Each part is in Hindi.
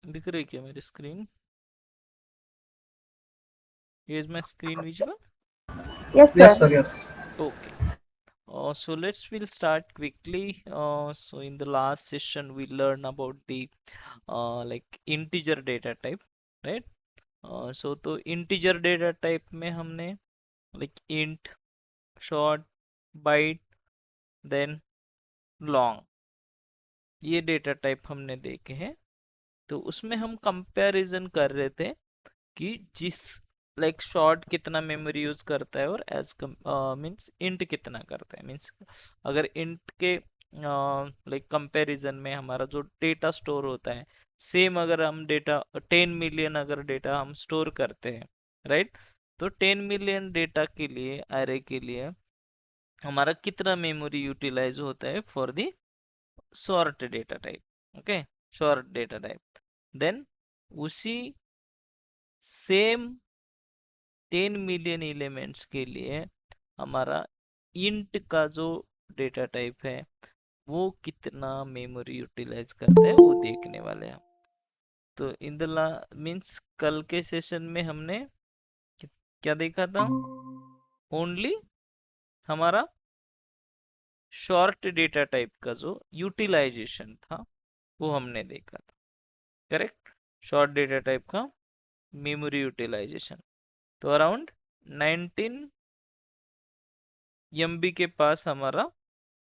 दिख रही क्या मेरी screen? Is my screen visible? Yes, Yes, sir. sir. Yes. Okay. So we'll start quickly. So in the last session we learned about the like integer data type, right? So तो integer data type में हमने like int, short, byte, then long, ये डेटा टाइप हमने देखे हैं। तो उसमें हम कंपैरिजन कर रहे थे कि जिस लाइक शॉर्ट कितना मेमोरी यूज करता है और एज मींस इंट कितना करता है। मींस अगर इंट के लाइक कंपैरिजन में हमारा जो डेटा स्टोर होता है सेम, अगर हम डेटा 10 मिलियन अगर डेटा हम स्टोर करते हैं, राइट, तो 10 मिलियन डेटा के लिए एरे के लिए हमारा कितना मेमोरी यूटिलाइज होता है for the short data type. Okay, short data type. Then उसी सेम 10 मिलियन एलिमेंट्स के लिए हमारा इंट का जो डेटा टाइप है वो कितना मेमोरी यूटिलाइज करता है वो देखने वाले हैं। तो इन द मीन्स कल के सेशन में हमने क्या देखा था? ओनली हमारा शॉर्ट डेटा टाइप का जो यूटिलाइजेशन था वो हमने देखा था, करेक्ट? शॉर्ट डेटा टाइप का मेमोरी यूटिलाइजेशन तो अराउंड 19 MB के पास हमारा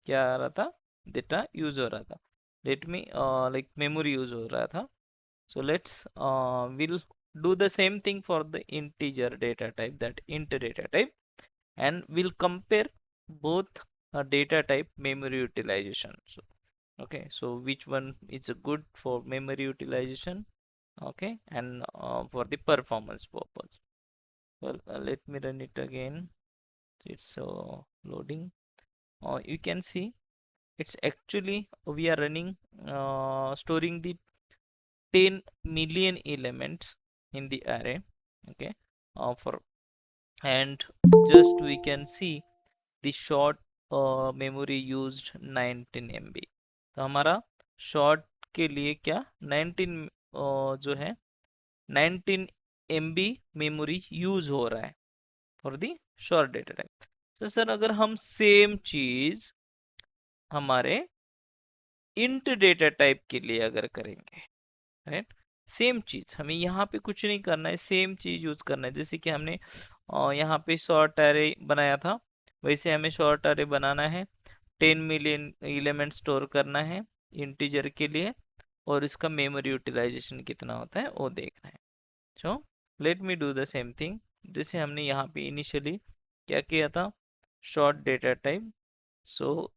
क्या आ रहा था? डेटा यूज हो रहा था। Let me like memory use हो रहा था। So let's will do the same thing for the integer data type, that int data type, and we'll compare both data type memory utilization. So okay, so which one is good for memory utilization, okay, and for the performance purpose. Well, let me run it again. It's loading. You can see it's actually we are running storing the 10 million elements in the array, okay, for and just we can see the short memory used 19 MB। तो हमारा short के लिए क्या 19 जो है 19 MB मेमोरी यूज हो रहा है for the short data type. तो सर अगर हम सेम चीज हमारे इंट डेटा टाइप के लिए अगर करेंगे, राइट, सेम चीज हमें यहाँ पे कुछ नहीं करना है, सेम चीज यूज करना है। जैसे कि हमने यहाँ पे शॉर्ट अरे बनाया था वैसे हमें शॉर्ट अरे बनाना है। 10 मिलियन एलिमेंट स्टोर करना है इंटीजर के लिए और इसका मेमोरी यूटिलाइजेशन कितना होता है वो देखना है। So let me do the same thing. जैसे हमने यहाँ पे इनिशियली क्या किया था? Short data type. सो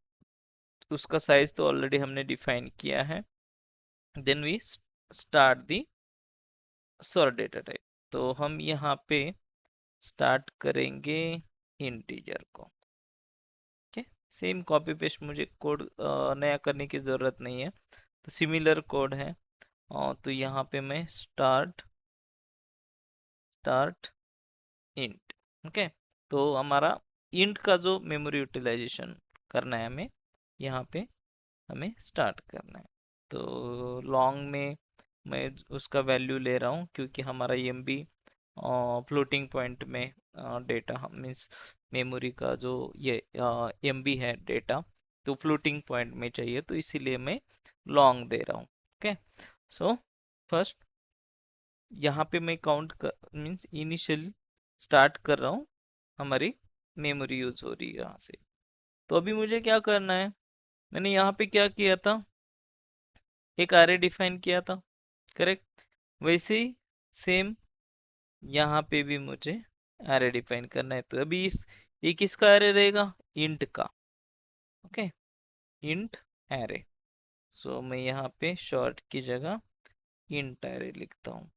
उसका साइज तो ऑलरेडी हमने डिफाइन किया है। Then we start the short data type. तो हम यहाँ पे स्टार्ट करेंगे इंटीजर को। ओके, सेम कॉपी पेस्ट, मुझे कोड नया करने की ज़रूरत नहीं है, तो सिमिलर कोड है। तो यहाँ पे मैं स्टार्ट स्टार्ट इंट। ओके, तो हमारा इंट का जो मेमोरी यूटिलाइजेशन करना है हमें, यहाँ पे हमें स्टार्ट करना है। तो लॉन्ग में मैं उसका वैल्यू ले रहा हूँ क्योंकि हमारा एमबी फ्लोटिंग पॉइंट में डेटा मीन्स मेमोरी का जो ये एमबी है डेटा, तो फ्लोटिंग पॉइंट में चाहिए, तो इसीलिए मैं लॉन्ग दे रहा हूँ। ओके, सो फर्स्ट यहाँ पे मैं काउंट कर मीन्स इनिशियल स्टार्ट कर रहा हूँ, हमारी मेमोरी यूज हो रही है यहाँ से। तो अभी मुझे क्या करना है? मैंने यहाँ पे क्या किया था? एक array डिफाइन किया था, करेक्ट? वैसे ही सेम यहाँ पे भी मुझे array डिफाइन करना है। तो अभी इस ये किसका array रहेगा? इंट का। Okay, int array। सो मैं यहाँ पे शॉर्ट की जगह इंट array लिखता हूँ।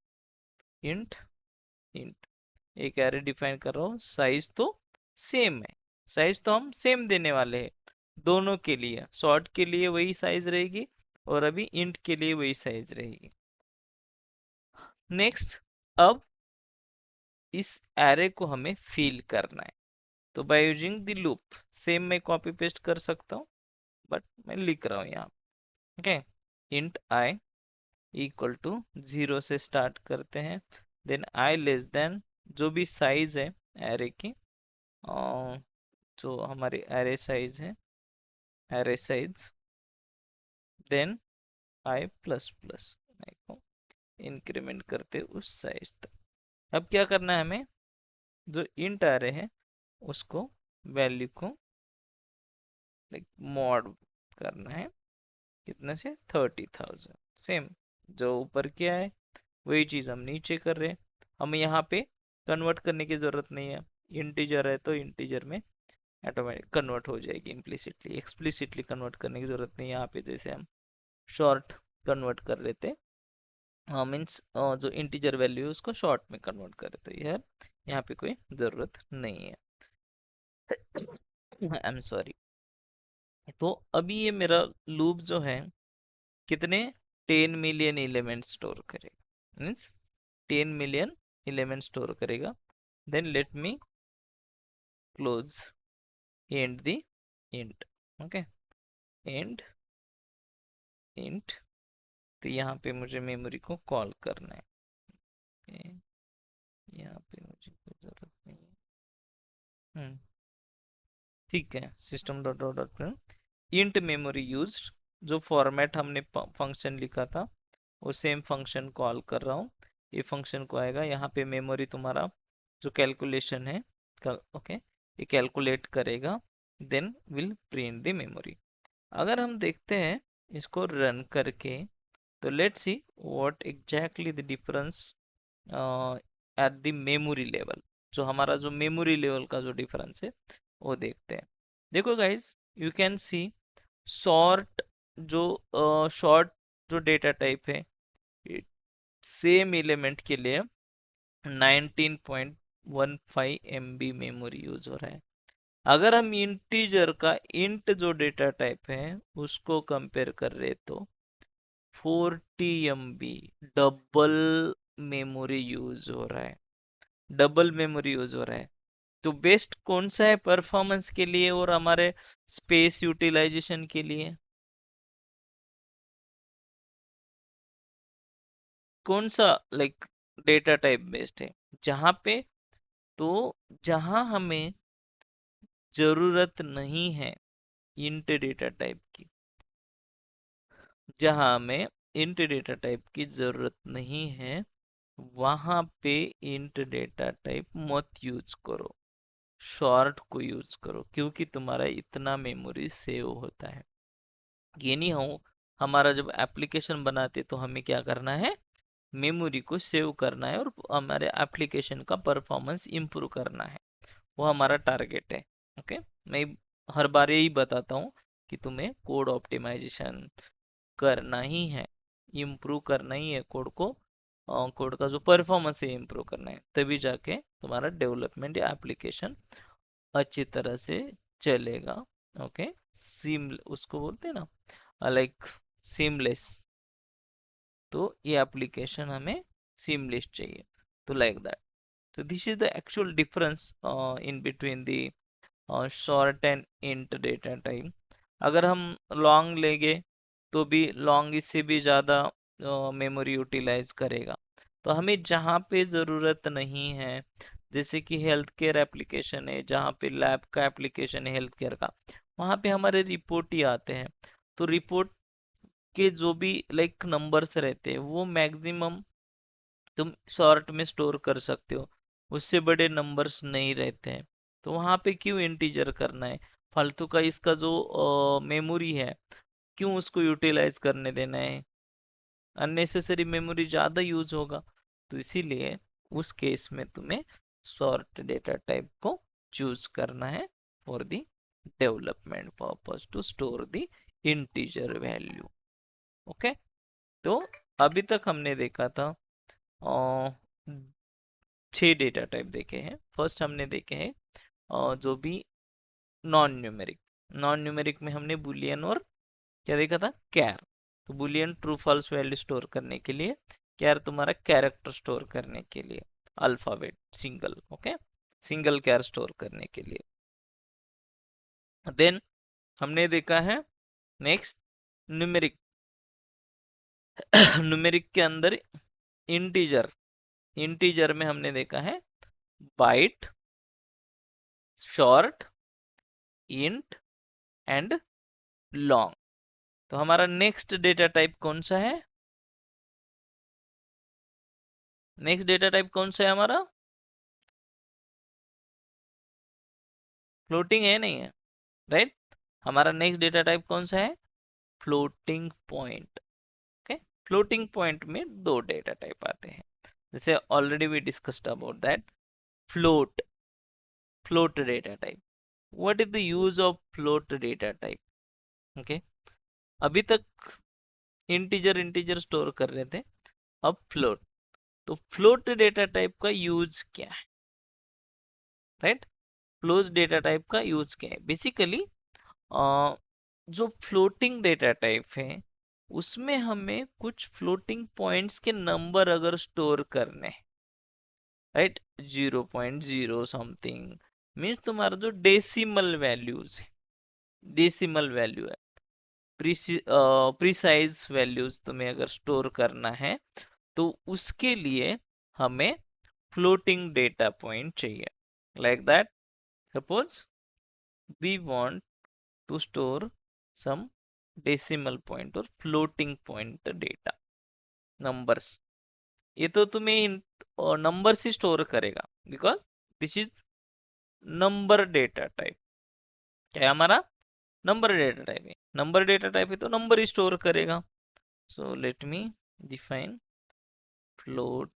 इंट इंट एक array डिफाइन कर रहा हूँ, साइज तो सेम है, साइज तो हम सेम देने वाले हैं दोनों के लिए। शॉर्ट के लिए वही साइज रहेगी और अभी इंट के लिए वही साइज रहेगी। नेक्स्ट, अब इस एरे को हमें फिल करना है। तो by using the loop, same मैं कॉपी पेस्ट कर सकता हूँ बट मैं लिख रहा हूँ यहाँ। Okay, int i equal to 0 से स्टार्ट करते हैं, देन आई लेस देन जो भी साइज है एरे की, जो हमारी एरे साइज है, array size, then i plus plus को इंक्रीमेंट करते उस साइज तक। अब क्या करना है हमें, जो इंट एरे है उसको वैल्यू को लाइक मॉड करना है, कितने से 30,000। सेम जो ऊपर किया है वही चीज़ हम नीचे कर रहे हैं। हमें यहाँ पे कन्वर्ट करने की ज़रूरत नहीं है, इंटीजर है तो इंटीजर में ऑटोमेटिक कन्वर्ट हो जाएगी इम्प्लिसिटली, एक्सप्लिसिटली कन्वर्ट करने की ज़रूरत नहीं है। यहाँ पे जैसे हम शॉर्ट कन्वर्ट कर लेते, मीन्स जो इंटीजर वैल्यू है उसको शॉर्ट में कन्वर्ट कर रहे, तो यह यहाँ पे कोई ज़रूरत नहीं है। I am sorry. तो अभी ये मेरा लूप जो है कितने 10 मिलियन एलिमेंट स्टोर करेगा, मीन्स 10 मिलियन एलिमेंट स्टोर करेगा। Then let me close end the int, okay, end int. तो यहाँ पे मुझे मेमोरी को कॉल करना है, okay, यहाँ पे मुझे कोई जरूरत नहीं है। ठीक है, system dot dot dot int memory used, जो फॉर्मेट हमने फंक्शन लिखा था वो सेम फंक्शन कॉल कर रहा हूँ। ये फंक्शन को आएगा, यहाँ पे मेमोरी तुम्हारा जो कैलकुलेशन है ओके, ये कैलकुलेट करेगा, then will print the memory. अगर हम देखते हैं इसको रन करके, तो let's see what exactly the difference at the memory level, जो हमारा जो मेमोरी लेवल का जो डिफरेंस है वो देखते हैं। देखो guys, you can see short, जो शॉर्ट जो डेटा टाइप है सेम एलिमेंट के लिए 19.15 MB मेमोरी यूज हो रहा है। अगर हम इंटीजर का इंट जो डेटा टाइप है उसको कंपेयर कर रहे तो 40 MB डबल मेमोरी यूज हो रहा है, डबल मेमोरी यूज हो रहा है। तो बेस्ट कौन सा है परफॉर्मेंस के लिए और हमारे स्पेस यूटिलाइजेशन के लिए, कौन सा लाइक डेटा टाइप बेस्ड है? जहाँ पे, तो जहाँ हमें जरूरत नहीं है इंट डेटा टाइप की, जहाँ हमें इंट डेटा टाइप की जरूरत नहीं है वहां पे इंट डेटा टाइप मत यूज करो, शॉर्ट को यूज करो, क्योंकि तुम्हारा इतना मेमोरी सेव होता है। ये नहीं हो, हमारा जब एप्लीकेशन बनाते तो हमें क्या करना है, मेमोरी को सेव करना है और हमारे एप्लीकेशन का परफॉर्मेंस इम्प्रूव करना है, वो हमारा टारगेट है। ओके, मैं हर बार यही बताता हूँ कि तुम्हें कोड ऑप्टिमाइजेशन करना ही है, इम्प्रूव करना ही है कोड को, कोड का जो परफॉर्मेंस है इम्प्रूव करना है, तभी जाके तुम्हारा डेवलपमेंट या एप्लीकेशन अच्छी तरह से चलेगा। ओके, सीम उसको बोलते हैं ना लाइक सीमलेस, तो ये एप्लीकेशन हमें सीमलेस चाहिए, तो लाइक दैट। तो this is the actual difference in between the short and int data time. अगर हम लॉन्ग लेंगे तो भी लॉन्ग इससे भी ज़्यादा मेमोरी यूटिलाइज करेगा। तो हमें जहाँ पे ज़रूरत नहीं है, जैसे कि हेल्थ केयर एप्लीकेशन है, जहाँ पे लैब का एप्लीकेशन है हेल्थ केयर का, वहाँ पे हमारे रिपोर्ट ही आते हैं। तो रिपोर्ट के जो भी लाइक नंबर्स रहते हैं वो मैक्सिमम तुम शॉर्ट में स्टोर कर सकते हो, उससे बड़े नंबर्स नहीं रहते हैं। तो वहाँ पे क्यों इंटीजर करना है, फालतू का इसका जो मेमोरी है क्यों उसको यूटिलाइज करने देना है, अननेसेसरी मेमोरी ज़्यादा यूज होगा। तो इसीलिए उस केस में तुम्हें शॉर्ट डेटा टाइप को चूज करना है for the development purpose to store the integer value. Okay, तो अभी तक हमने देखा था 6 डेटा टाइप देखे हैं। फर्स्ट हमने देखे हैं जो भी नॉन न्यूमेरिक, नॉन न्यूमेरिक में हमने बुलियन और क्या देखा था, कैर। तो boolean true false value store करने के लिए, कैर तुम्हारा कैरेक्टर स्टोर करने के लिए, अल्फाबेट सिंगल, ओके, सिंगल कैर स्टोर करने के लिए। देन हमने देखा है नेक्स्ट न्यूमेरिक, न्यूमेरिक के अंदर इंटीजर, इंटीजर में हमने देखा है byte, short, int and long. तो हमारा नेक्स्ट डेटा टाइप कौन सा है? नेक्स्ट डेटा टाइप कौन सा है हमारा? फ्लोटिंग है, नहीं है, राइट? हमारा नेक्स्ट डेटा टाइप कौन सा है? Floating point. Okay, floating point में दो डेटा टाइप आते हैं, जैसे already we discussed about that float, float data type. What is the use of float data type? Okay, अभी तक इंटीजर इंटीजर स्टोर कर रहे थे, अब फ्लोट। तो फ्लोट डेटा टाइप का यूज क्या है, राइट? फ्लोट डेटा टाइप का यूज क्या है? बेसिकली जो फ्लोटिंग डेटा टाइप है उसमें हमें कुछ फ्लोटिंग पॉइंट्स के नंबर अगर स्टोर करने हैं, राइट, 0.0 समथिंग, मीन्स तुम्हारा जो डेसिमल वैल्यूज है, डेसिमल वैल्यू है, प्रिसाइज वैल्यूज तुम्हें अगर स्टोर करना है तो उसके लिए हमें फ्लोटिंग डेटा पॉइंट चाहिए। Like that, suppose we want to store some decimal point or floating point data, numbers। ये तो तुम्हें नंबर से स्टोर करेगा, because this is number data type. क्या है हमारा? नंबर डेटा टाइप है, नंबर डेटा टाइप है तो नंबर ही स्टोर करेगा। So let me define float,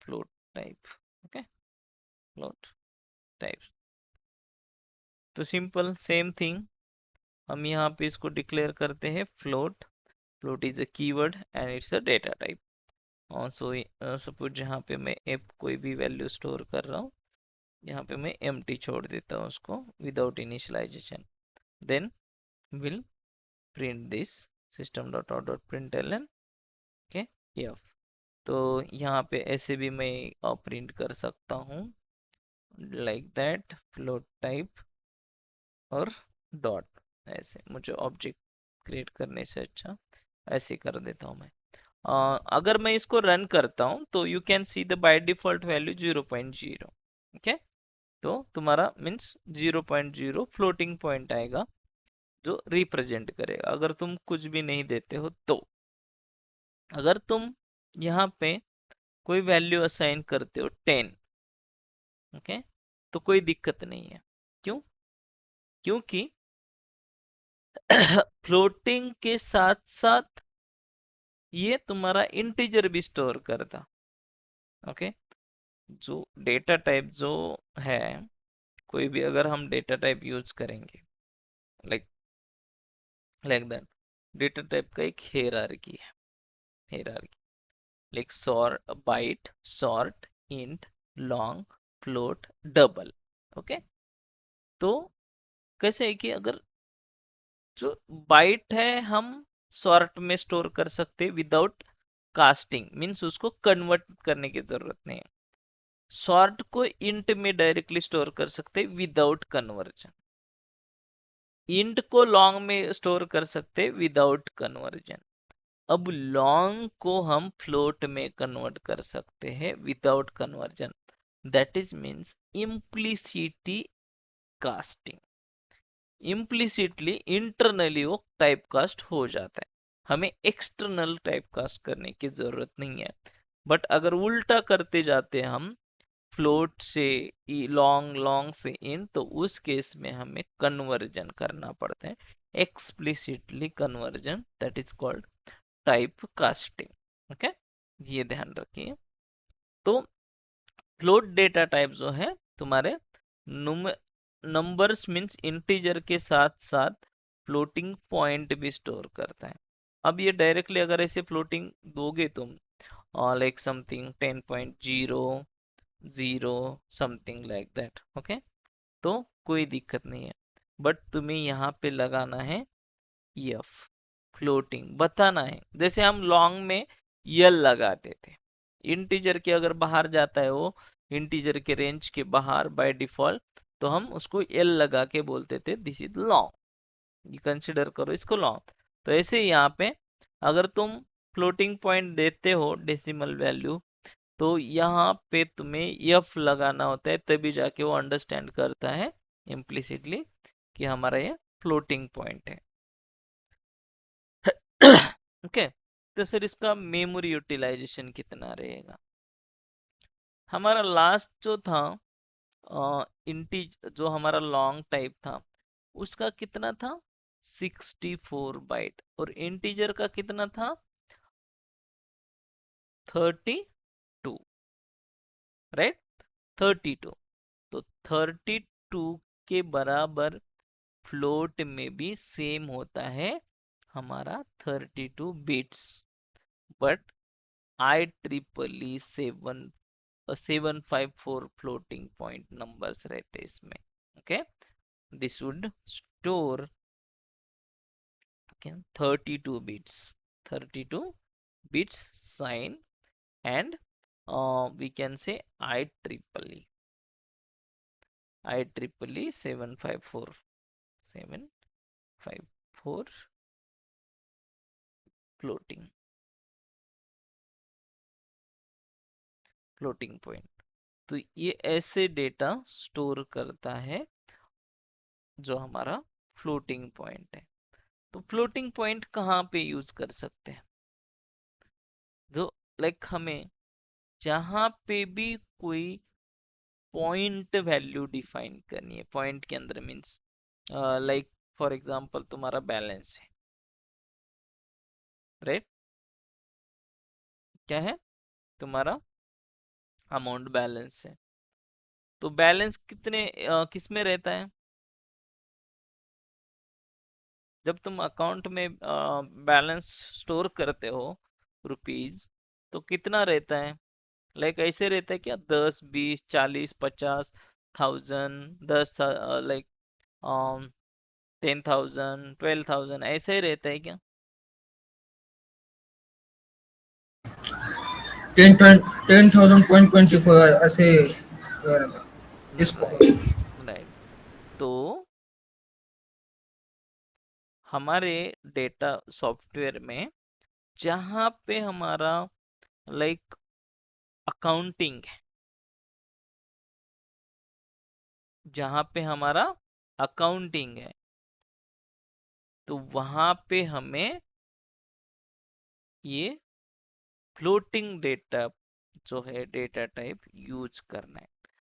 float type. Okay, float type. तो सिंपल सेम थिंग, हम यहाँ पे इसको डिक्लेयर करते हैं float. Float is a keyword and it's a data type. So suppose यहाँ पे मैं एप कोई भी वैल्यू स्टोर कर रहा हूँ, यहाँ पे मैं एम्प्टी छोड़ देता हूँ उसको without initialisation, then will print this system dot out dot println. Okay, F. तो यहाँ पे ऐसे भी मैं प्रिंट कर सकता हूँ, लाइक दैट, फ्लोट टाइप और डॉट। ऐसे मुझे ऑब्जेक्ट क्रिएट करने से अच्छा ऐसे कर देता हूँ मैं। अगर मैं इसको रन करता हूं तो you can see the by default value 0.0। Okay, तो तुम्हारा मीन्स 0.0 फ्लोटिंग पॉइंट आएगा जो रिप्रेजेंट करेगा अगर तुम कुछ भी नहीं देते हो तो। अगर तुम यहाँ पे कोई वैल्यू असाइन करते हो 10, ओके, तो कोई दिक्कत नहीं है। क्यों? क्योंकि फ्लोटिंग के साथ साथ ये तुम्हारा इंटीजर भी स्टोर करता। ओके, जो डेटा टाइप जो है, कोई भी अगर हम डेटा टाइप यूज करेंगे, like like that, data type का एक हेरारकी है, hierarchy, like short, byte, short, int, long, float, double. Okay, तो कैसे है कि अगर जो बाइट है हम सॉर्ट में स्टोर कर सकते विदाउट कास्टिंग, मीन्स उसको कन्वर्ट करने की जरूरत नहीं है। सॉर्ट को इंट में डायरेक्टली स्टोर कर सकते विदाउट कन्वर्जन। इंट को लॉन्ग में स्टोर कर सकते विदाउट कन्वर्जन। अब लॉन्ग को हम फ्लोट में कन्वर्ट कर सकते हैं without conversion, that is means implicit casting. Implicitly internally वो टाइप कास्ट हो जाता है, हमें एक्सटर्नल टाइप कास्ट करने की जरूरत नहीं है। बट अगर उल्टा करते जाते हैं हम फ्लोट से लॉन्ग, लॉन्ग से इन, तो उस केस में हमें कन्वर्जन करना पड़ता है, explicitly conversion, that is called type casting. Okay, ये ध्यान रखिए। तो फ्लोट डेटा टाइप जो है तुम्हारे नंबर्स मीन्स इंटीजर के साथ साथ फ्लोटिंग पॉइंट भी स्टोर करता है। अब ये डायरेक्टली अगर ऐसे फ्लोटिंग दोगे तुम, like something 10.0 0 something like that, okay, तो कोई दिक्कत नहीं है। बट तुम्हें यहाँ पे लगाना है एफ, फ्लोटिंग बताना है, जैसे हम लॉन्ग में यल लगाते थे। इंटीजर के अगर बाहर जाता है वो, इंटीजर के रेंज के बाहर बाय डिफॉल्ट, तो हम उसको एल लगा के बोलते थे दिस इज लॉन्ग, ये कंसिडर करो इसको लॉन्ग। तो ऐसे ही यहाँ पे अगर तुम फ्लोटिंग पॉइंट देते हो डेसिमल वैल्यू, तो यहाँ पे तुम्हें एफ लगाना होता है, तभी जाके वो अंडरस्टैंड करता है इम्प्लिसिटली कि हमारा ये फ्लोटिंग पॉइंट है। ओके तो सर इसका मेमोरी यूटिलाइजेशन कितना रहेगा? हमारा लास्ट जो था इंटीज जो हमारा लॉन्ग टाइप था उसका कितना था 64 बाइट, और इंटीजर का कितना था 32, राइट 32। तो 32 के बराबर फ्लोट में भी सेम होता है हमारा 32 bits, but I triple E 754 floating point numbers रहते इसमें। Okay this would store 32 bits sign, and we can say IEEE 754 floating point. तो ये ऐसे डेटा स्टोर करता है जो हमारा फ्लोटिंग पॉइंट है। तो फ्लोटिंग पॉइंट कहाँ पे यूज कर सकते हैं? जो लाइक हमें जहां पे भी कोई पॉइंट वैल्यू डिफाइन करनी है, पॉइंट के अंदर मीन्स लाइक फॉर एग्जांपल तुम्हारा बैलेंस है, राइट क्या है तुम्हारा अमाउंट बैलेंस है। तो बैलेंस कितने किस में रहता है? जब तुम अकाउंट में बैलेंस स्टोर करते हो रुपीज, तो कितना रहता है? लाइक ऐसे रहता है क्या 10 20 40 50 1000 लाइक 10,000 12,000 ऐसे ही रहता है क्या? 10,000.24 ऐसे इस राइट राइट। तो हमारे डेटा सॉफ्टवेयर में जहाँ पे हमारा लाइक अकाउंटिंग है, जहाँ पे हमारा अकाउंटिंग है, तो वहाँ पे हमें ये फ्लोटिंग डेटा जो है डेटा टाइप यूज करना है।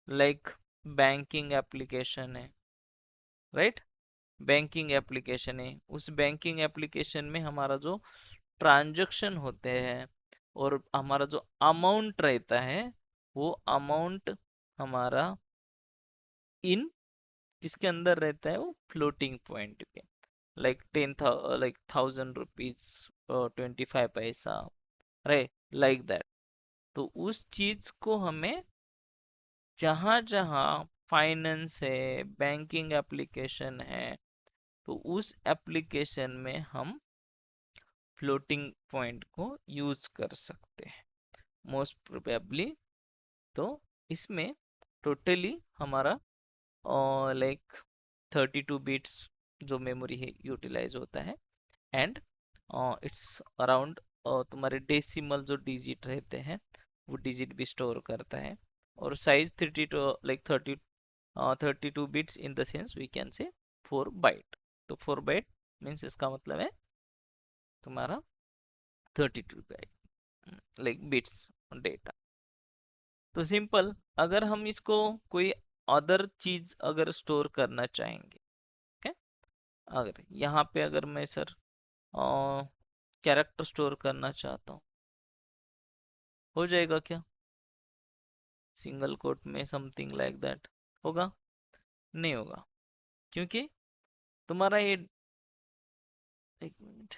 लाइक बैंकिंग एप्लीकेशन है, राइट बैंकिंग एप्लीकेशन है, उस बैंकिंग एप्लीकेशन में हमारा जो ट्रांजैक्शन होते हैं और हमारा जो अमाउंट रहता है, वो अमाउंट हमारा इन किसके अंदर रहता है? वो फ्लोटिंग पॉइंट के, लाइक 10,000 रुपीज 25 पैसा, राइट लाइक दैट। तो उस चीज को हमें जहां जहां फाइनेंस है, बैंकिंग एप्लीकेशन है, तो उस एप्लीकेशन में हम फ्लोटिंग पॉइंट को यूज कर सकते हैं मोस्ट प्रोबेबली। तो इसमें टोटली हमारा लाइक 32 बिट्स जो मेमोरी है यूटिलाइज होता है, एंड इट्स अराउंड तुम्हारे डेसिमल जो डिजिट रहते हैं वो डिजिट भी स्टोर करता है, और size 32 like 32 bits in the sense we can say 4 bite. तो 4 बाइट मीन्स इसका मतलब है तुम्हारा 32 बाइट लाइक बिट्स डेटा। तो सिंपल, अगर हम इसको कोई अदर चीज अगर स्टोर करना चाहेंगे, okay? अगर यहाँ पे अगर मैं सर कैरेक्टर स्टोर करना चाहता हूँ, हो जाएगा क्या? सिंगल कोट में समथिंग लाइक दैट होगा? नहीं होगा, क्योंकि तुम्हारा ये एक मिनट,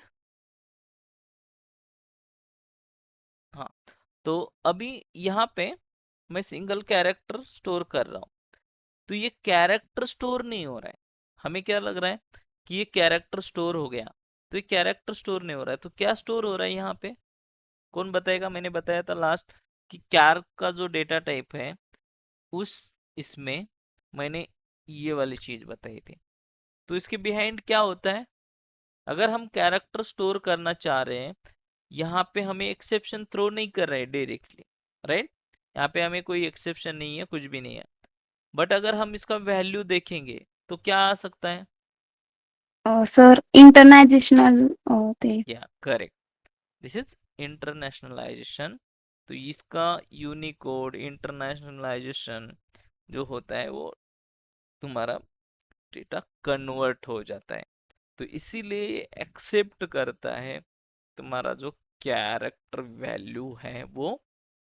हाँ तो अभी यहाँ पे मैं सिंगल कैरेक्टर स्टोर कर रहा हूँ, तो ये कैरेक्टर स्टोर नहीं हो रहा है। हमें क्या लग रहा है कि ये कैरेक्टर स्टोर हो गया, तो ये कैरेक्टर स्टोर नहीं हो रहा है। तो क्या स्टोर हो रहा है यहाँ पे? कौन बताएगा? मैंने बताया था लास्ट कि कैर का जो डेटा टाइप है उस इसमें मैंने ये वाली चीज बताई थी। तो इसके बिहाइंड क्या होता है? अगर हम कैरेक्टर स्टोर करना चाह रहे हैं, यहाँ पे हमें एक्सेप्शन थ्रो नहीं कर रहे डायरेक्टली, राइट? यहाँ पे हमें कोई एक्सेप्शन नहीं है, कुछ भी नहीं है। बट अगर हम इसका वैल्यू देखेंगे तो क्या आ सकता है? सर इंटरनेशनल ते या करेक्ट, दिस इज इंटरनेशनलाइजेशन। तो इसका यूनिकोड इंटरनेशनलाइजेशन जो होता है वो तुम्हारा डेटा कन्वर्ट हो जाता है। तो इसीलिए एक्सेप्ट करता है तुम्हारा जो कैरेक्टर वैल्यू है वो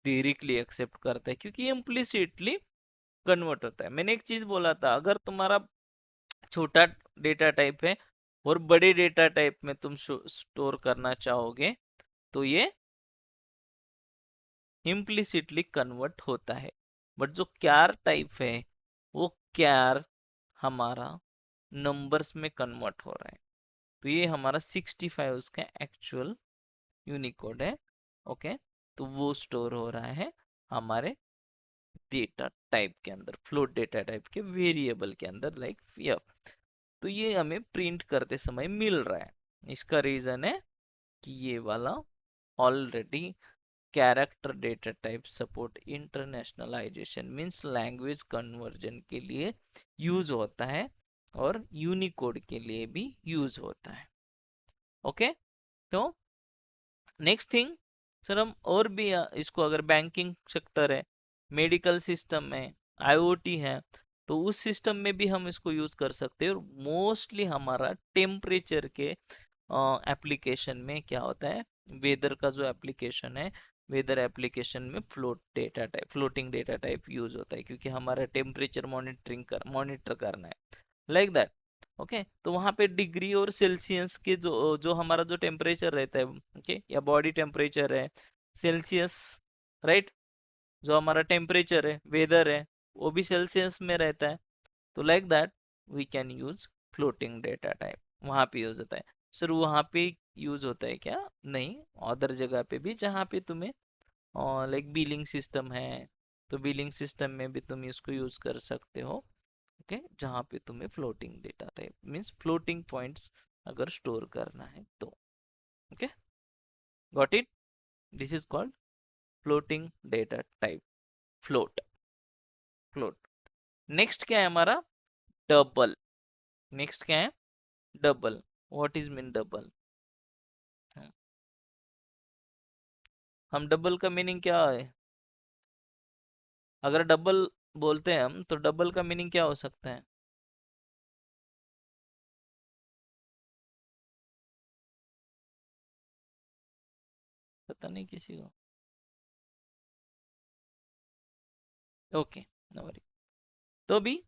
डायरेक्टली एक्सेप्ट करता है, क्योंकि इम्प्लिसिटली कन्वर्ट होता है। मैंने एक चीज बोला था, अगर तुम्हारा छोटा डेटा टाइप है और बड़े डेटा टाइप में तुम स्टोर करना चाहोगे तो ये इम्प्लिसिटली कन्वर्ट होता है। बट जो क्यार टाइप है वो क्यार हमारा नंबर्स में कन्वर्ट हो रहा है। तो ये हमारा 65 उसका एक्चुअल यूनिकोड है। ओके, तो वो स्टोर हो रहा है हमारे डेटा टाइप के अंदर, फ्लोट डेटा टाइप के वेरिएबल के अंदर, लाइक एफ। तो ये हमें प्रिंट करते समय मिल रहा है। इसका रीजन है कि ये वाला already character data type support internationalisation means language conversion के लिए यूज होता है और यूनिकोड के लिए भी यूज होता है। ओके, तो नेक्स्ट थिंग सर, हम और भी इसको, अगर बैंकिंग सेक्टर है, मेडिकल सिस्टम है, आईओटी है, तो उस सिस्टम में भी हम इसको यूज कर सकते हैं। और मोस्टली हमारा टेम्परेचर के एप्लीकेशन में क्या होता है, वेदर का जो एप्लीकेशन है, वेदर एप्लीकेशन में फ्लोटिंग डेटा टाइप यूज होता है, क्योंकि हमारा टेम्परेचर मॉनिटर करना है, लाइक दैट। ओके, तो वहां पे डिग्री और सेल्सियस के जो जो हमारा जो टेम्परेचर रहता है, ओके, या बॉडी टेम्परेचर है, सेल्सियस, राइट, जो हमारा टेम्परेचर है, वेदर है, वो भी सेल्सियस में रहता है। तो like that we can use floating data type, वहां पे यूज होता है। सर वहां पे यूज होता है क्या? नहीं, अदर जगह पे भी जहाँ पे तुम्हें लाइक बिलिंग सिस्टम है, तो बिलिंग सिस्टम में भी तुम इसको यूज कर सकते हो। ओके, जहाँ पे तुम्हें floating data type means floating points अगर स्टोर करना है तो। Okay, got it? This is called floating data type, float, float. Next क्या है हमारा? डबल। नेक्स्ट क्या है? Double. What is mean double? हम डबल का मीनिंग क्या है? अगर डबल बोलते हैं हम, तो डबल का मीनिंग क्या हो सकता है? पता नहीं किसी को? Okay, no worry. तो भी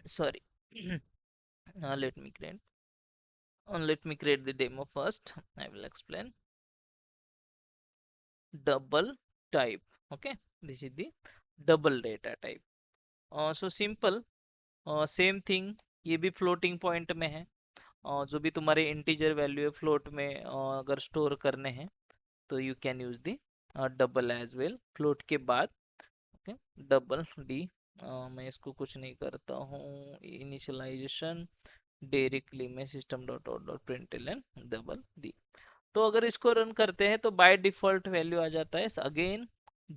sorry, let me create the demo first. I will explain. Double type. Okay, this is the double data type. So simple, same thing, ये भी फ्लोटिंग पॉइंट में है। जो भी तुम्हारे इंटीजर वैल्यू है फ्लोट में अगर स्टोर करने हैं तो you can use the double as well float के बाद। ओके, डबल डी, मैं इसको कुछ नहीं करता हूँ, इनिशियलाइजेशन डायरेक्टली मैं system dot out dot println double दी। तो अगर इसको रन करते हैं तो बाय डिफॉल्ट वैल्यू आ जाता है अगेन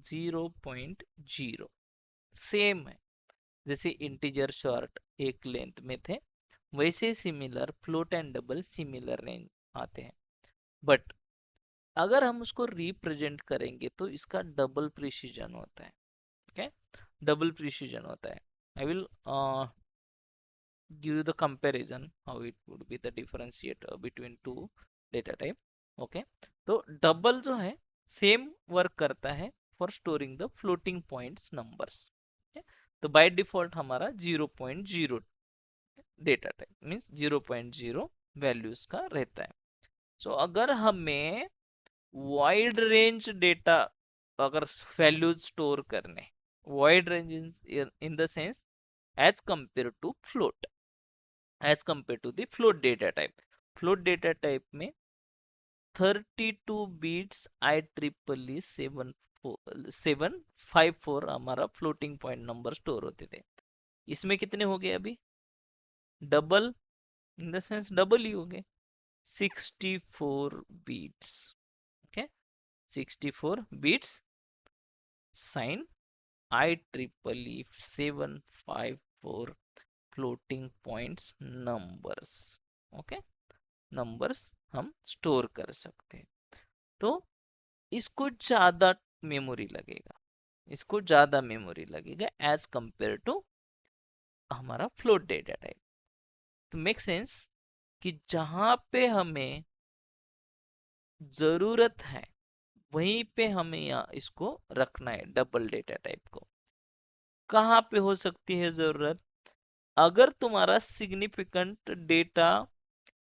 0.0, सेम है जैसे इंटीजर शॉर्ट एक लेंथ में थे, वैसे similar float and double similar range आते हैं। बट अगर हम उसको रिप्रेजेंट करेंगे तो इसका डबल प्रिसीजन होता है। ओके, डबल प्रिसीजन होता है। I will give you the comparison how it would be the differentiate between two data type. Okay, तो डबल जो है सेम वर्क करता है for storing the floating points numbers. तो बाय डिफॉल्ट हमारा 0.0 डेटा टाइप मीन्स 0.0 वैल्यूज का रहता है। सो अगर हमें वाइड रेंज डेटा, अगर वैल्यूज स्टोर करने, wide range in the sense as compare to float, as compare to the float data type. Float data type में 32 बीट्स IEEE 754 हमारा फ्लोटिंग पॉइंट नंबर स्टोर होते थे। इसमें कितने हो गए अभी? Double in the sense double ही हो गए, 64 bits. Okay, 64 bits sign IEEE 754 floating points numbers. Okay, numbers हम स्टोर कर सकते हैं। तो इसको ज्यादा मेमोरी लगेगा, इसको ज्यादा मेमोरी लगेगा एज कंपेयर टू हमारा फ्लोट डेटा टाइप। तो मेक सेंस कि जहां पे हमें जरूरत है वहीं पे हमें यहाँ इसको रखना है, डबल डेटा टाइप को। कहाँ पे हो सकती है जरूरत? अगर तुम्हारा सिग्निफिकेंट डेटा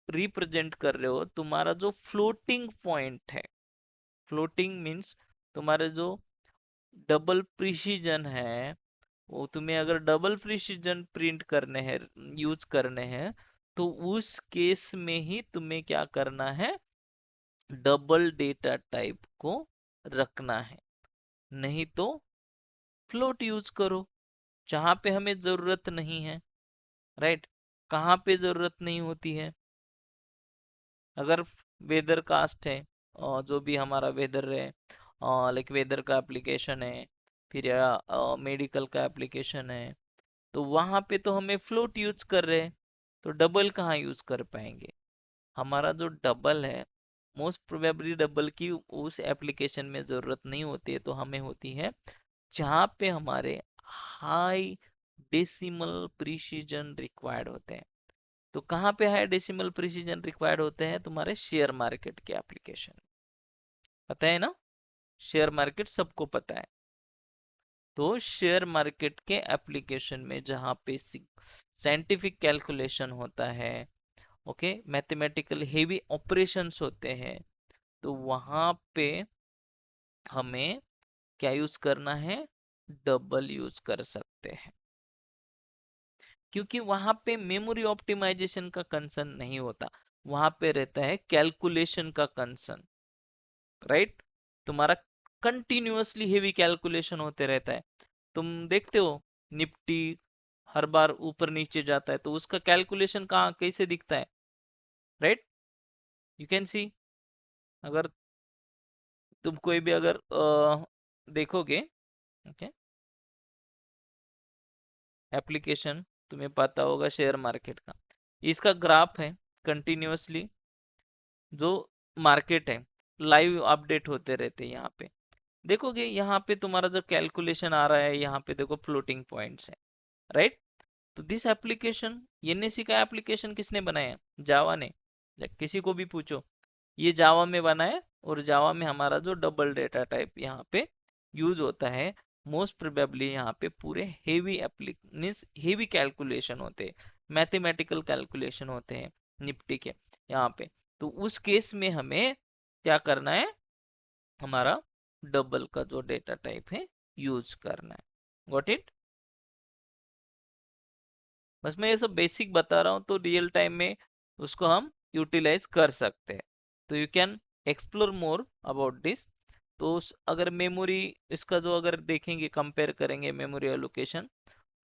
रिप्रेजेंट कर रहे हो, तुम्हारा जो फ्लोटिंग पॉइंट है, फ्लोटिंग मीन्स तुम्हारे जो डबल प्रिसीजन है, वो तुम्हें अगर डबल प्रिसीजन प्रिंट करने हैं, यूज करने हैं, तो उस केस में ही तुम्हें क्या करना है, डबल डेटा टाइप को रखना है। नहीं तो फ्लोट यूज करो जहां पे हमें जरूरत नहीं है। राइट, कहाँ पे जरूरत नहीं होती है? अगर वेदर कास्ट है, जो भी हमारा वेदर है, लाइक वेदर का एप्लीकेशन है, फिर या मेडिकल का एप्लीकेशन है, तो वहां पे तो हमें फ्लोट यूज कर रहे हैं, तो डबल कहाँ यूज कर पाएंगे? हमारा जो डबल है, मोस्ट प्रोबेबली डबल की उस एप्लीकेशन में जरूरत नहीं होती है, तो हमें होती है जहाँ पे हमारे हाई डेसिमल प्रिसीजन रिक्वायर्ड होते हैं। तो कहाँ पे हाई डेसिमल प्रिसीजन रिक्वायर्ड होते हैं? तुम्हारे शेयर मार्केट के एप्लीकेशन। पता है ना, शेयर मार्केट सबको पता है। तो शेयर मार्केट के एप्लीकेशन में जहाँ पे साइंटिफिक कैलकुलेशन होता है, ओके, मैथमेटिकल हेवी ऑपरेशंस होते हैं, तो वहां पे हमें क्या यूज करना है? डबल यूज कर सकते हैं, क्योंकि वहां पे मेमोरी ऑप्टिमाइजेशन का कंसर्न नहीं होता, वहां पे रहता है कैलकुलेशन का कंसर्न। राइट, तुम्हारा कंटिन्यूअसली हेवी कैलकुलेशन होते रहता है। तुम देखते हो निफ्टी हर बार ऊपर नीचे जाता है, तो उसका कैलकुलेशन कहाँ कैसे दिखता है? Right, you can see. अगर तुम कोई भी अगर देखोगे, ओके, एप्लीकेशन तुम्हें पता होगा शेयर मार्केट का, इसका ग्राफ है कंटिन्यूअसली, जो मार्केट है लाइव अपडेट होते रहते हैं। यहाँ पे देखोगे, यहाँ पे तुम्हारा जो कैलकुलेशन आ रहा है, यहाँ पे देखो फ्लोटिंग पॉइंट्स है। राइट, तो दिस एप्लीकेशन, एनएसी का एप्लीकेशन किसने बनाया? जावा ने। किसी को भी पूछो, ये जावा में बना है, और जावा में हमारा जो डबल डेटा टाइप यहाँ पे यूज होता है, मोस्ट प्रोबेबली यहाँ पे पूरे हेवी मीन्स हेवी कैलकुलेशन होते हैं, मैथमेटिकल कैलकुलेशन होते हैं निफ्टी के यहाँ पे। तो उस केस में हमें क्या करना है? हमारा डबल का जो डेटा टाइप है यूज करना है। Got it? बस मैं ये सब बेसिक बता रहा हूँ, तो रियल टाइम में उसको हम यूटिलाइज कर सकते हैं। तो you can explore more about this. तो अगर मेमोरी, इसका जो अगर देखेंगे, कंपेयर करेंगे मेमोरी एलोकेशन,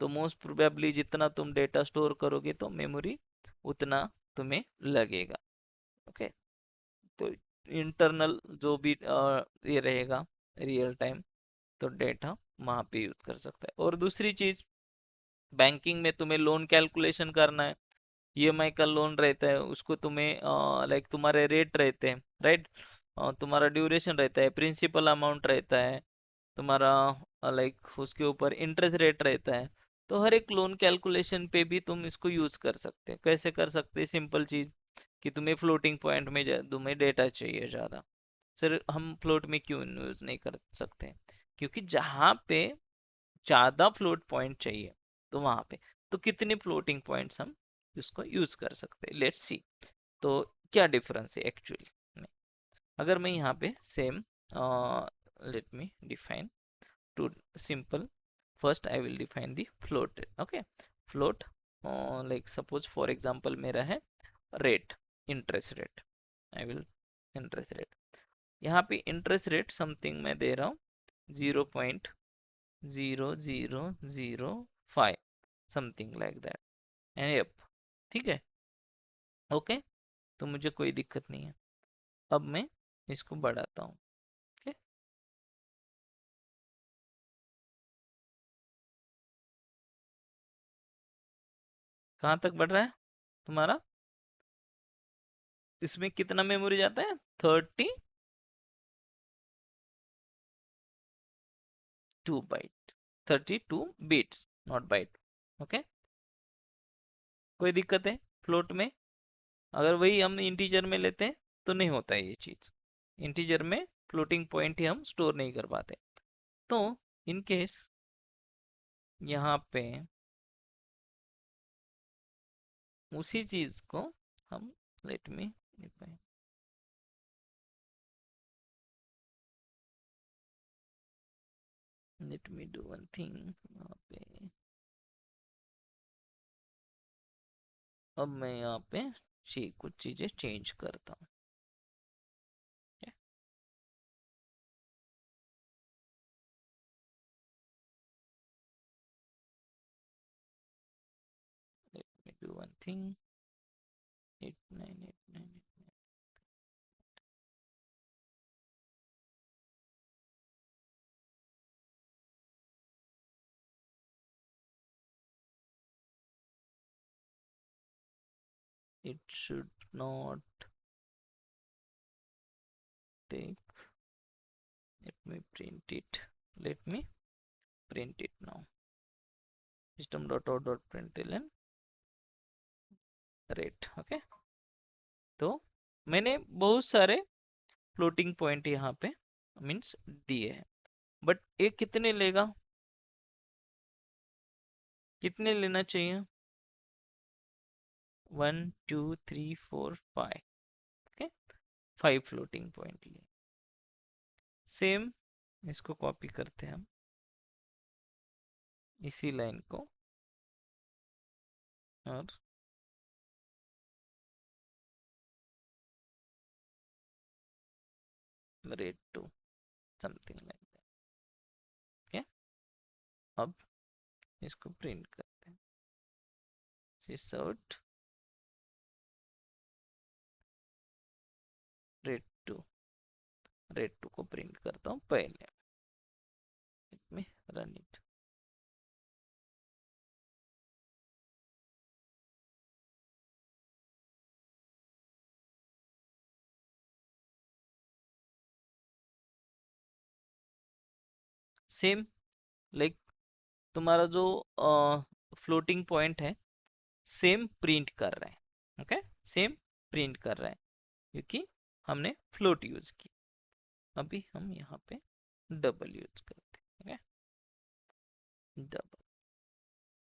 तो मोस्ट प्रोबेबली जितना तुम डेटा स्टोर करोगे तो मेमोरी उतना तुम्हें लगेगा। ओके, तो इंटरनल जो भी ये रहेगा रियल टाइम, तो डेटा वहाँ पे यूज कर सकता है। और दूसरी चीज, बैंकिंग में तुम्हें लोन कैलकुलेशन करना है, ईएमआई का लोन रहता है, उसको तुम्हें लाइक तुम्हारे रेट रहते हैं, राइट, तुम्हारा ड्यूरेशन रहता है, प्रिंसिपल अमाउंट रहता है तुम्हारा, लाइक उसके ऊपर इंटरेस्ट रेट रहता है। तो हर एक लोन कैलकुलेशन पे भी तुम इसको यूज कर सकते हैं। कैसे कर सकते हैं? सिंपल चीज, कि तुम्हें फ्लोटिंग पॉइंट में तुम्हें डेटा चाहिए ज़्यादा। सर हम फ्लोट में क्यों यूज नहीं कर सकते? क्योंकि जहाँ पे ज़्यादा फ्लोट पॉइंट चाहिए, तो वहाँ पे तो कितने फ्लोटिंग पॉइंट्स हम उसको यूज कर सकते हैं? Let's see. तो क्या डिफरेंस है एक्चुअली में? अगर मैं यहाँ पे same, let me define to simple, first I will define the float. Okay, float, like suppose for example मेरा है rate, interest rate, I will interest rate, यहाँ पे interest rate समथिंग मैं दे रहा हूँ 0.0005 something like that, and yup, ठीक है। ओके, तो मुझे कोई दिक्कत नहीं है। अब मैं इसको बढ़ाता हूँ। ओके, कहाँ तक बढ़ रहा है तुम्हारा? इसमें कितना मेमोरी जाता है? 32 byte, 32 bits, not byte. Okay, कोई दिक्कत है फ्लोट में? अगर वही हम इंटीजर में लेते हैं तो नहीं होता है ये चीज। इंटीजर में फ्लोटिंग पॉइंट ही हम स्टोर नहीं कर पाते। तो इन केस यहाँ पे उसी चीज को हम, let me do one thing यहाँ पे। अब मैं यहाँ पे कुछ चीजें चेंज करता हूँ। Let me do one thing. 8989. It should not take. Let me print it. Let me print it now. System.out.println rate. Okay. तो मैंने बहुत सारे फ्लोटिंग पॉइंट यहाँ पे मीन्स दिए हैं, बट ये कितने लेगा? कितने लेना चाहिए? 1 2 3 4 5। ओके, 5 फ्लोटिंग पॉइंट लिए। सेम इसको कॉपी करते हैं हम, इसी लाइन को, और rate two something like that. Okay, अब इसको प्रिंट करते हैं। Sysout rate two, rate two को प्रिंट करता हूँ पहले। Let me run it. Same like तुम्हारा जो फ्लोटिंग पॉइंट है सेम प्रिंट कर रहा है। ओके, सेम प्रिंट कर रहा है क्योंकि हमने फ्लोट यूज की। अभी हम यहाँ पे डबल यूज करते हैं। डबल,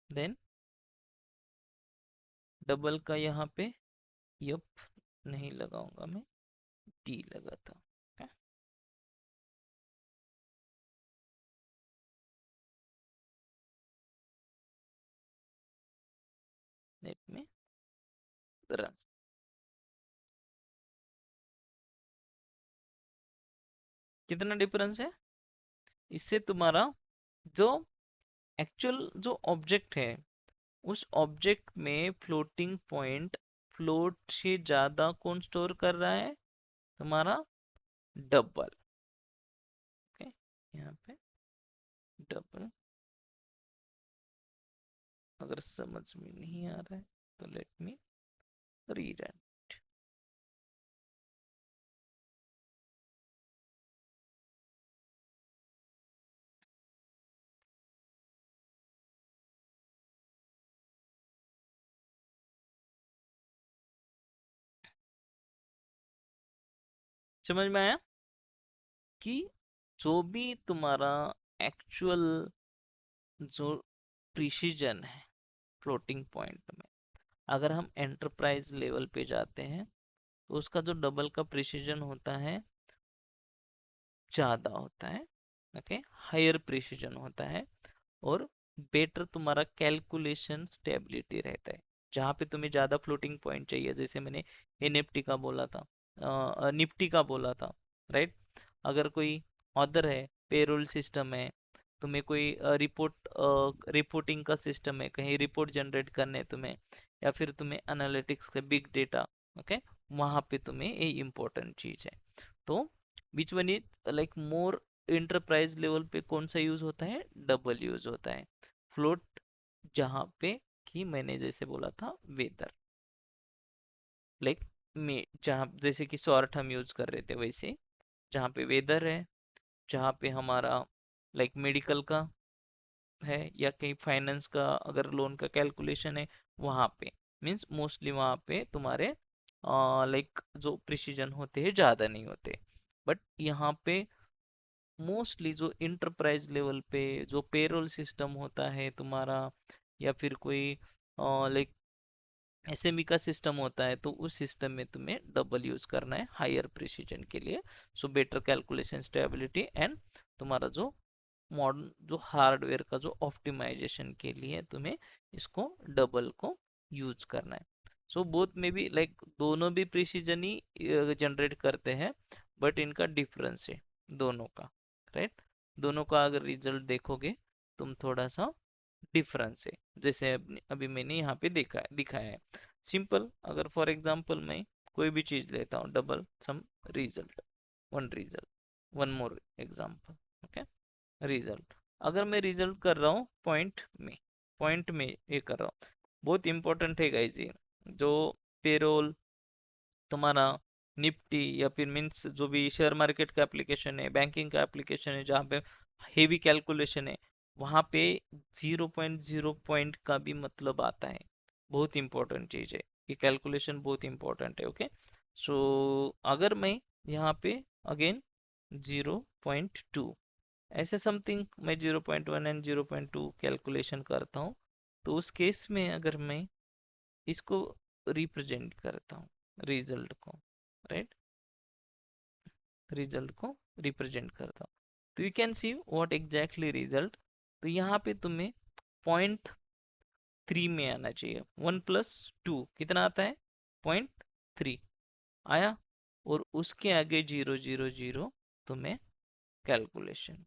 देन डबल का यहाँ पे यप नहीं लगाऊंगा मैं, टी लगाता। Late me run. कितना डिफरेंस है? इससे तुम्हारा जो एक्चुअल जो ऑब्जेक्ट है उस ऑब्जेक्ट में फ्लोटिंग पॉइंट फ्लोट से ज्यादा कौन स्टोर कर रहा है? तुम्हारा डबल। ओके, यहाँ पे डबल। अगर समझ में नहीं आ रहा है तो लेट मी रीरन। समझ में आया कि जो भी तुम्हारा एक्चुअल जो प्रिसीजन है फ्लोटिंग पॉइंट में, अगर हम एंटरप्राइज लेवल पे जाते हैं तो उसका जो डबल का प्रिसीजन होता है ज़्यादा होता है। ओके, हायर प्रिसीजन होता है और बेटर तुम्हारा कैलकुलेशन स्टेबिलिटी रहता है। जहाँ पे तुम्हें ज़्यादा फ्लोटिंग पॉइंट चाहिए, जैसे मैंने एनएफटी का बोला था, निफ्टी का बोला था, राइट? अगर कोई अदर है, पेरोल सिस्टम है, तुम्हें कोई रिपोर्टिंग का सिस्टम है, कहीं रिपोर्ट जनरेट करने है तुम्हें, या फिर तुम्हें एनालिटिक्स का बिग डेटा, ओके, वहां पे तुम्हें ये इम्पोर्टेंट चीज है। तो विच one is like more enterprise level पे कौन सा यूज होता है, डबल यूज होता है। फ्लोट जहां पे कि मैंने जैसे बोला था वेदर, लाइक में जहाँ जैसे कि शॉर्ट हम यूज कर रहे थे, वैसे जहाँ पे वेदर है, जहाँ पे हमारा लाइक मेडिकल का है, या कहीं फाइनेंस का अगर लोन का कैलकुलेशन है, वहाँ पे मीन्स मोस्टली वहाँ पे तुम्हारे लाइक जो प्रिसीजन होते हैं ज़्यादा नहीं होते। बट यहाँ पे मोस्टली जो इंटरप्राइज लेवल पे जो पेरोल सिस्टम होता है तुम्हारा, या फिर कोई लाइक एसएमई का सिस्टम होता है, तो उस सिस्टम में तुम्हें डबल यूज करना है हायर प्रिसीजन के लिए। So better calculation stability and तुम्हारा जो मॉडर्न जो हार्डवेयर का जो ऑप्टिमाइजेशन के लिए तुम्हें इसको डबल को यूज करना है। सो बोथ में भी लाइक दोनों भी प्रिसीजन ही जनरेट करते हैं, बट इनका डिफरेंस है दोनों का, राइट। दोनों का अगर रिजल्ट देखोगे तुम थोड़ा सा डिफरेंस है, जैसे अभी मैंने यहाँ पे दिखाया है। सिंपल, अगर फॉर एग्जांपल मैं कोई भी चीज लेता हूँ, double sum result, result, one more example, okay, result. अगर मैं रिजल्ट कर रहा हूँ पॉइंट में ये कर रहा हूँ, बहुत इंपॉर्टेंट है गाइस ये, जो पेरोल तुम्हारा निफ्टी या फिर मीन्स जो भी शेयर मार्केट का एप्लीकेशन है, बैंकिंग का एप्लीकेशन है, जहाँ पे हेवी कैलकुलेशन है, वहाँ पे 0.0 पॉइंट का भी मतलब आता है। बहुत इंपॉर्टेंट चीज़ है ये, कैलकुलेशन बहुत इंपॉर्टेंट है, ओके। सो अगर मैं यहाँ पे अगेन 0.2 ऐसे समथिंग, मैं 0.1 एंड 0.2 कैलकुलेशन करता हूँ, तो उस केस में अगर मैं इसको रिप्रेजेंट करता हूँ रिजल्ट को, राइट, रिजल्ट को रिप्रेजेंट करता हूँ, तो you can see what exactly result. तो यहाँ पे तुम्हें 0.3 में आना चाहिए, 1+2 कितना आता है, 0.3 आया, और उसके आगे 0.0.0 तुम्हें कैलकुलेशन,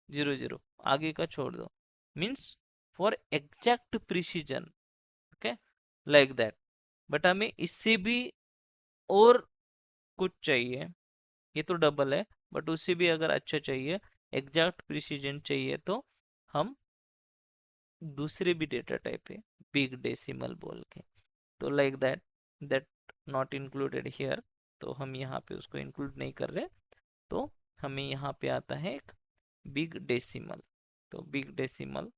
0.0 आगे का छोड़ दो, means for exact precision, okay, like that. But हमें इससे भी और कुछ चाहिए, ये तो डबल है, बट उससे भी अगर अच्छा चाहिए, एग्जैक्ट प्रिसीजन चाहिए, तो हम दूसरे भी डेटा टाइप है, बिग डेसिमल बोल के, तो like that, that not included here, तो हम यहाँ पे उसको इंक्लूड नहीं कर रहे। तो हमें यहाँ पे आता है एक बिग डेसिमल, तो big decimal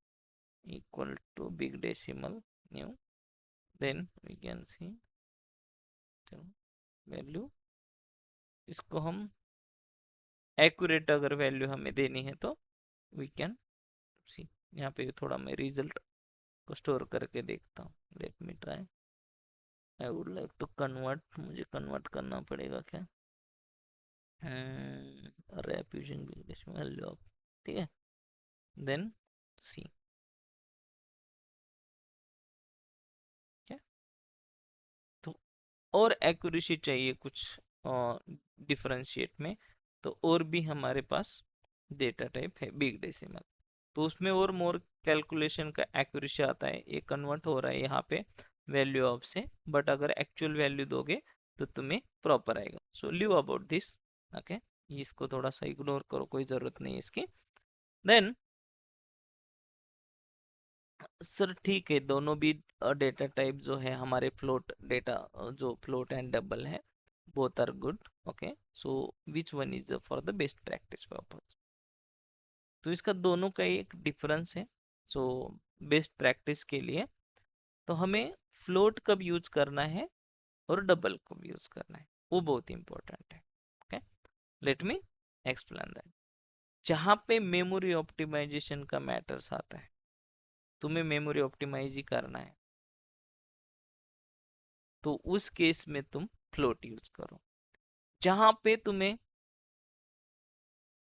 equal to big decimal new, then we can see, चलो वैल्यू, इसको हम एक्यूरेट अगर वैल्यू हमें देनी है तो वी कैन सी, यहाँ पे थोड़ा मैं रिजल्ट को स्टोर करके देखता हूँ, let me try, I would like to convert, मुझे कन्वर्ट करना पड़ेगा क्या, रैप यूजिंग वैल्यू ऑफ, ठीक है, देन सी, क्या, तो और एक्यूरेसी चाहिए कुछ डिफरेंशिएट में, तो और भी हमारे पास डेटा टाइप है बिग डेसिमल, तो उसमें और मोर कैलकुलेशन का एक्यूरेसी आता है, ये कन्वर्ट हो रहा है यहाँ पे वैल्यू ऑफ से, बट अगर एक्चुअल वैल्यू दोगे तो तुम्हें प्रॉपर आएगा। So leave about this, okay, इसको थोड़ा सा इग्नोर करो, कोई जरूरत नहीं है इसकी। देन सर ठीक है, दोनों भी डेटा टाइप जो है हमारे फ्लोट डेटा, जो फ्लोट एंड डबल है, both are good, okay, so which one is for the best practice purpose, तो इसका दोनों का एक डिफरेंस है। सो बेस्ट प्रैक्टिस के लिए तो हमें फ्लोट कब यूज करना है और डबल कब यूज करना है, वो बहुत इंपॉर्टेंट है, okay, let me explain that. जहाँ पे मेमोरी ऑप्टिमाइजेशन का मैटर्स आता है, तुम्हें मेमोरी ऑप्टिमाइज ही करना है, तो उस केस में तुम फ्लोट यूज करो। जहाँ पे तुम्हें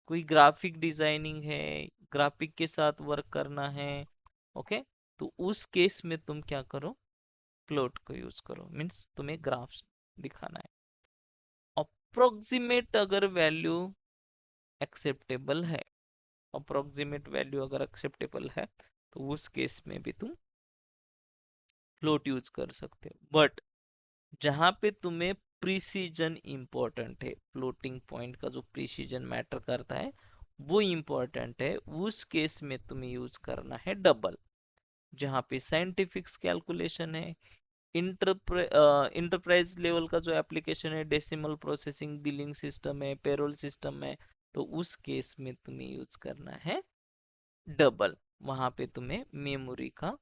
कोई ग्राफिक डिजाइनिंग है, ग्राफिक के साथ वर्क करना है, ओके, तो उस केस में तुम क्या करो, फ्लोट को यूज करो, मीन्स तुम्हें ग्राफ्स दिखाना है। अप्रोक्सीमेट अगर वैल्यू एक्सेप्टेबल है, अप्रोक्सीमेट वैल्यू अगर एक्सेप्टेबल है तो उस केस में भी तुम फ्लोट यूज कर सकते हो। बट जहां पे तुम्हें प्रिसीजन इंपॉर्टेंट है, फ्लोटिंग पॉइंट का जो प्रिसीजन मैटर करता है वो इंपॉर्टेंट है, उस केस में तुम्हें यूज करना है डबल। जहां पे साइंटिफिक कैलकुलेशन है, इंटरप्राइज लेवल का जो एप्लीकेशन है, डेसिमल प्रोसेसिंग, बिलिंग सिस्टम है, पेरोल सिस्टम है, तो उस केस में तुम्हें यूज करना है डबल। वहां पे तुम्हें मेमोरी का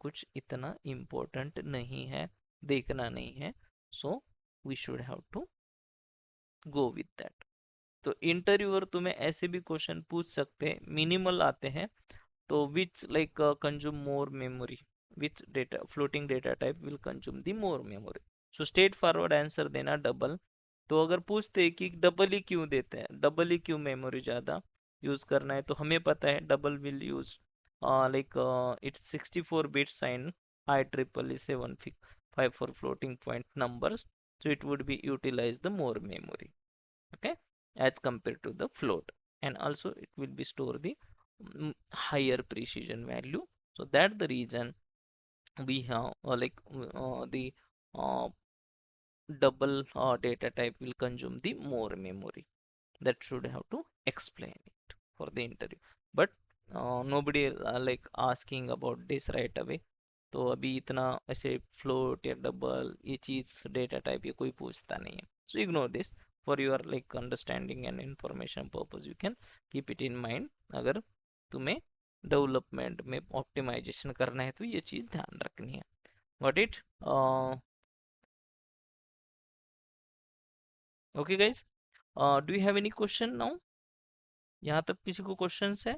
कुछ इतना इम्पोर्टेंट नहीं है, देखना नहीं है। So we should have to go with that. तो इंटरव्यूअर तुम्हें ऐसे भी क्वेश्चन पूछ सकते हैं, मिनिमल आते हैं तो which like consume more memory, which data floating data type will consume the more memory. So straight forward answer देना डबल। तो अगर पूछते हैं कि डबल ही क्यों देते हैं, डबल ही क्यों मेमोरी ज़्यादा यूज करना है, तो हमें पता है double will use like it's 64 bit sign IEEE 755 for floating point numbers, so it would be utilize the more memory, okay, as compared to the float. And also it will be store the higher precision value. So that the reason we have the uh, double data type will consume the more memory. That should have to explain it for the interview. But nobody like asking about this right away. तो अभी इतना ऐसे फ्लोट या डबल ये चीज़ डेटा टाइप ये कोई पूछता नहीं है। So ignore this for your like understanding and information purpose, you can keep it in mind. अगर तुम्हें डेवलपमेंट में ऑप्टिमाइजेशन करना है तो ये चीज़ ध्यान रखनी है। Got it? Okay guys, do you have any question now? यहाँ तक किसी को क्वेश्चंस है?